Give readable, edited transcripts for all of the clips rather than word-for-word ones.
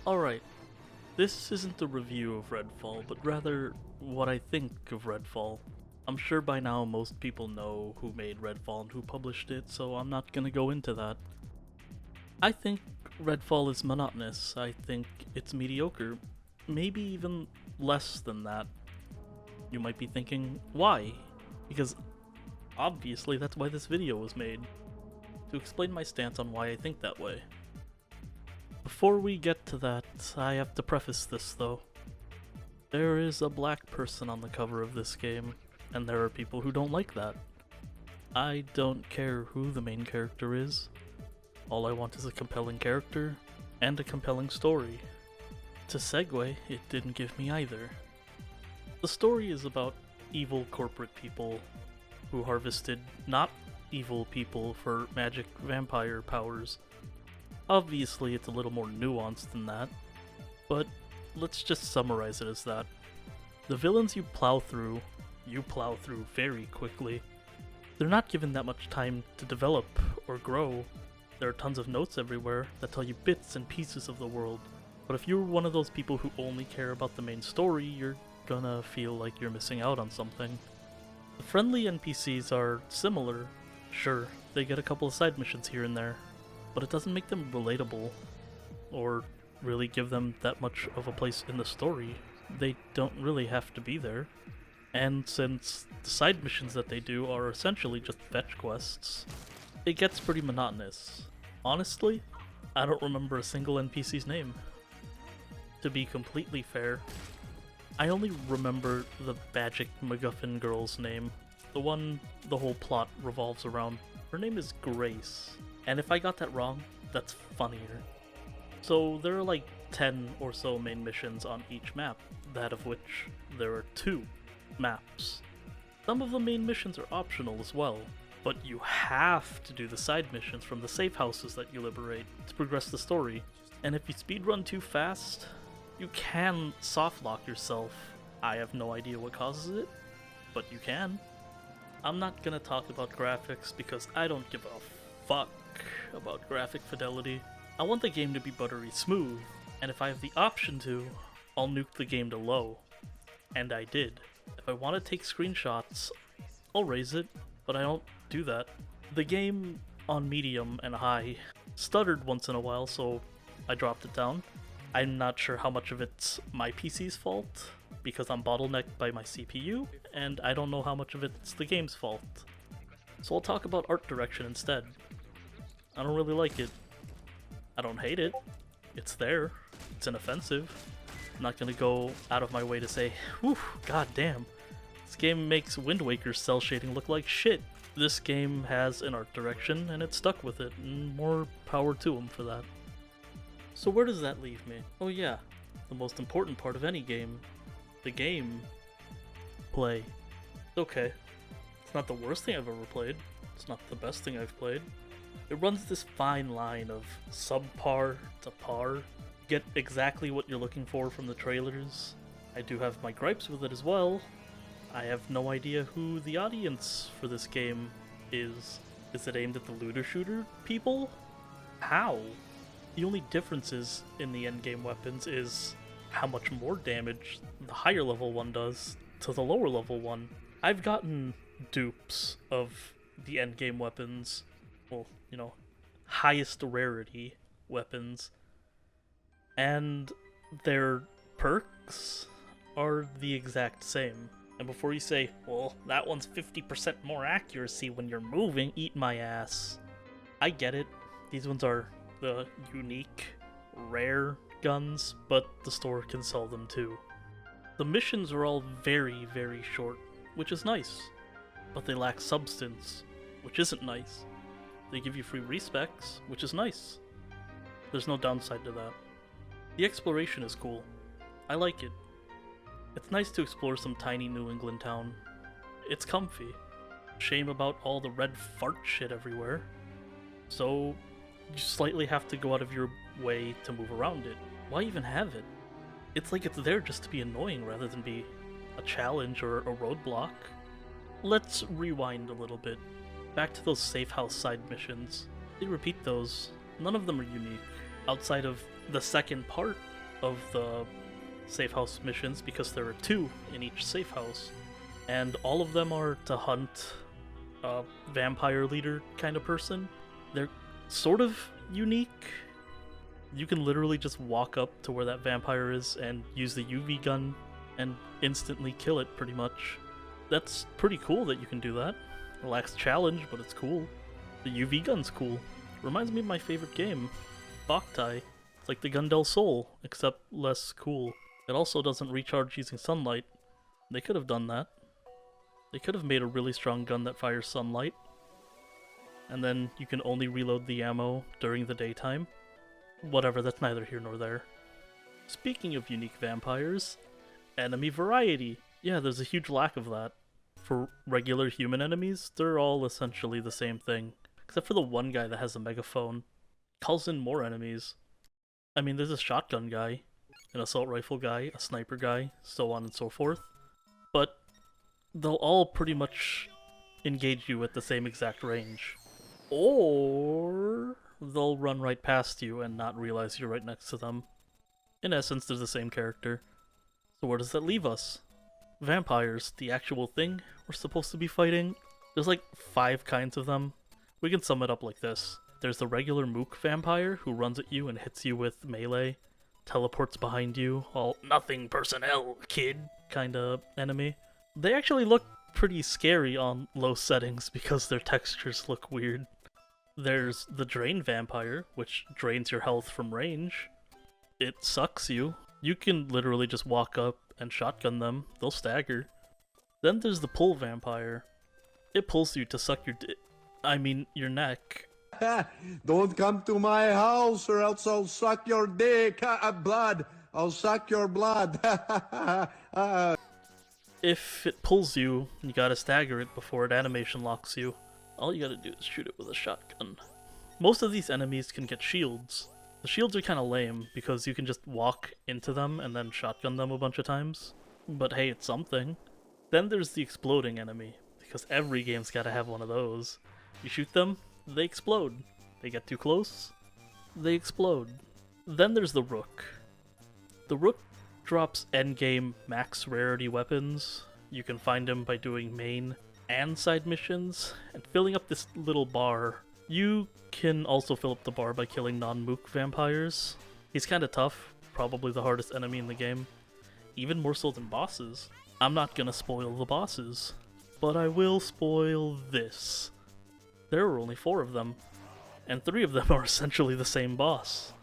Alright, this isn't a review of Redfall, but rather what I think of Redfall. I'm sure by now most people know who made Redfall and who published it, so I'm not gonna go into that. I think Redfall is monotonous. I think it's mediocre. Maybe even less than that. You might be thinking, why? Because obviously that's why this video was made. To explain my stance on why I think that way. Before we get to that, I have to preface this though. There is a black person on the cover of this game, and there are people who don't like that. I don't care who the main character is. All I want is a compelling character, and a compelling story. To segue, it didn't give me either. The story is about evil corporate people who harvested not evil people for magic vampire powers. Obviously, it's a little more nuanced than that, but let's just summarize it as that. The villains you plow through very quickly. They're not given that much time to develop or grow. There are tons of notes everywhere that tell you bits and pieces of the world, but if you're one of those people who only care about the main story, you're gonna feel like you're missing out on something. The friendly NPCs are similar. Sure, they get a couple of side missions here and there, but it doesn't make them relatable, or really give them that much of a place in the story. They don't really have to be there. And since the side missions that they do are essentially just fetch quests, it gets pretty monotonous. Honestly, I don't remember a single NPC's name. To be completely fair, I only remember the magic MacGuffin girl's name, the one the whole plot revolves around. Her name is Grace, and if I got that wrong, that's funnier. So there are like 10 or so main missions on each map, that of which there are 2 maps. Some of the main missions are optional as well, but you have to do the side missions from the safe houses that you liberate to progress the story. And if you speedrun too fast, you can softlock yourself. I have no idea what causes it, but you can. I'm not gonna talk about graphics because I don't give a fuck about graphic fidelity. I want the game to be buttery smooth, and if I have the option to, I'll nuke the game to low. And I did. If I want to take screenshots, I'll raise it, but I don't do that. The game on medium and high stuttered once in a while, so I dropped it down. I'm not sure how much of it's my PC's fault, because I'm bottlenecked by my CPU, and I don't know how much of it's the game's fault. So I'll talk about art direction instead. I don't really like it. I don't hate it. It's there. It's inoffensive. I'm not gonna go out of my way to say, whew, god damn, this game makes Wind Waker's cell shading look like shit. This game has an art direction, and it stuck with it, and more power to them for that. So where does that leave me? Oh yeah, the most important part of any game. The game. Play. Okay. It's not the worst thing I've ever played. It's not the best thing I've played. It runs this fine line of subpar to par. You get exactly what you're looking for from the trailers. I do have my gripes with it as well. I have no idea who the audience for this game is. Is it aimed at the looter shooter people? How? The only differences in the endgame weapons is how much more damage the higher level one does to the lower level one. I've gotten dupes of the endgame weapons, well, you know, highest rarity weapons, and their perks are the exact same. And before you say, well, that one's 50% more accuracy when you're moving, eat my ass. I get it. These ones are the unique, rare guns, but the store can sell them too. The missions are all very, very short, which is nice, but they lack substance, which isn't nice. They give you free respecs, which is nice. There's no downside to that. The exploration is cool. I like it. It's nice to explore some tiny New England town. It's comfy. Shame about all the red fart shit everywhere. So you slightly have to go out of your way to move around it. Why even have it? It's like it's there just to be annoying rather than be a challenge or a roadblock. Let's rewind a little bit. Back to those safe house side missions. They repeat those. None of them are unique. Outside of the second part, of the safe house missions because there are 2 in each safe house, and all of them are to hunt a vampire leader kind of person. They're sort of unique. You can literally just walk up to where that vampire is and use the UV gun and instantly kill it, pretty much. That's pretty cool that you can do that. It lacks challenge, but it's cool. The UV gun's cool. Reminds me of my favorite game, Boktai. It's like the Gun del Sol, except less cool. It also doesn't recharge using sunlight. They could have done that. They could have made a really strong gun that fires sunlight. And then you can only reload the ammo during the daytime. Whatever, that's neither here nor there. Speaking of unique vampires, enemy variety. Yeah, there's a huge lack of that. For regular human enemies, they're all essentially the same thing. Except for the one guy that has a megaphone. Calls in more enemies. I mean, there's a shotgun guy, an assault rifle guy, a sniper guy, so on and so forth. But they'll all pretty much engage you at the same exact range. Or they'll run right past you and not realize you're right next to them. In essence, they're the same character. So where does that leave us? Vampires, the actual thing we're supposed to be fighting. There's like 5 kinds of them. We can sum it up like this. There's the regular mook vampire who runs at you and hits you with melee, teleports behind you, all nothing personnel, kid kinda enemy. They actually look pretty scary on low settings because their textures look weird. There's the drain vampire, which drains your health from range. It sucks you. You can literally just walk up and shotgun them, they'll stagger. Then there's the pull vampire. It pulls you to suck your neck. Don't come to my house or else I'll suck your dick. Blood. I'll suck your blood. If it pulls you, you gotta stagger it before it animation locks you. All you gotta do is shoot it with a shotgun. Most of these enemies can get shields. The shields are kinda lame because you can just walk into them and then shotgun them a bunch of times. But hey, it's something. Then there's the exploding enemy, because every game's gotta have one of those. You shoot them, they explode. They get too close, they explode. Then there's the Rook. The Rook drops endgame max rarity weapons. You can find him by doing main and side missions, and filling up this little bar. You can also fill up the bar by killing non-mook vampires. He's kinda tough, probably the hardest enemy in the game. Even more so than bosses. I'm not gonna spoil the bosses, but I will spoil this. There are only 4 of them, and 3 of them are essentially the same boss.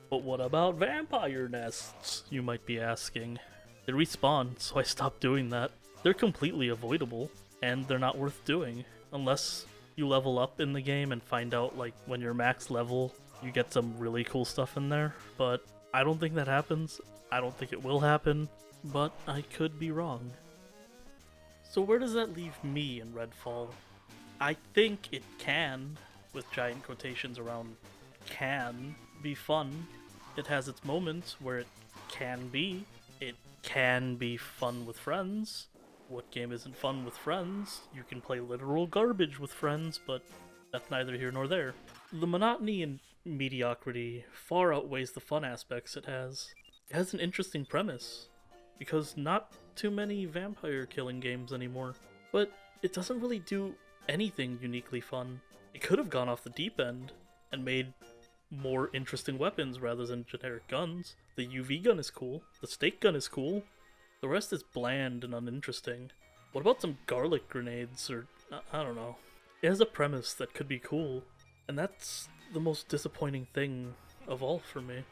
But what about vampire nests, you might be asking? They respawn, so I stopped doing that. They're completely avoidable, and they're not worth doing, unless you level up in the game and find out, like, when you're max level, you get some really cool stuff in there. But I don't think that happens. I don't think it will happen, but I could be wrong. So where does that leave me in Redfall? I think it can, with giant quotations around can, be fun. It has its moments where it can be. It can be fun with friends. What game isn't fun with friends? You can play literal garbage with friends, but that's neither here nor there. The monotony and mediocrity far outweighs the fun aspects it has. It has an interesting premise, because not too many vampire killing games anymore, but it doesn't really do anything uniquely fun. It could have gone off the deep end and made more interesting weapons rather than generic guns. The UV gun is cool, the stake gun is cool, the rest is bland and uninteresting. What about some garlic grenades, or I don't know. It has a premise that could be cool, and that's the most disappointing thing of all for me.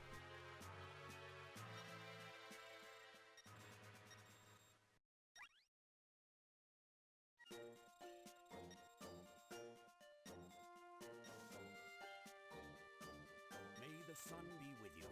May the sun be with you.